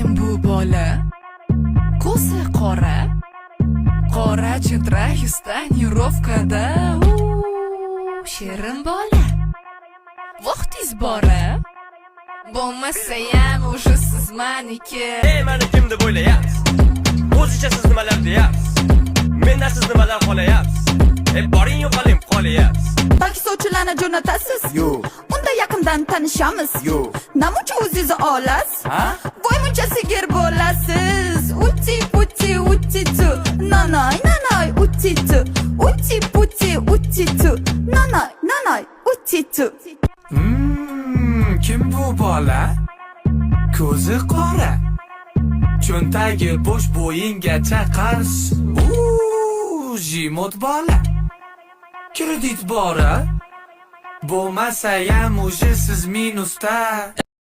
Kim bu bola? Ko'zi qora, qora chitrayus tonirovkada. Shirin bola, vaqtingiz bora. Bo'lmasayam o'sha siz meniki. Ey meni kim deb o'ylayapsiz? O'zicha siz nimalar deyapsiz? Mendan siz nimalar xohlayapsiz? Boring yo'qoling qolyapsiz. Balki sovchilarni jo'natasiz? Yo'q. Unda yaqindan tanishamiz. Yo'q. Namuncha o'zingizni olasiz? Ha? Voy muncha sigir bo'lasiz. Uti puti uti tu. Nanay nanay uti tu. Uti puti uti tu. Nanay nanay uti tu. Kim bu bola? Ko'zi qora, cho'ntagi bo'sh bo'yingacha qars. Jimot bola. Kredit bora. Bo'lmasayam o'sha siz minusda.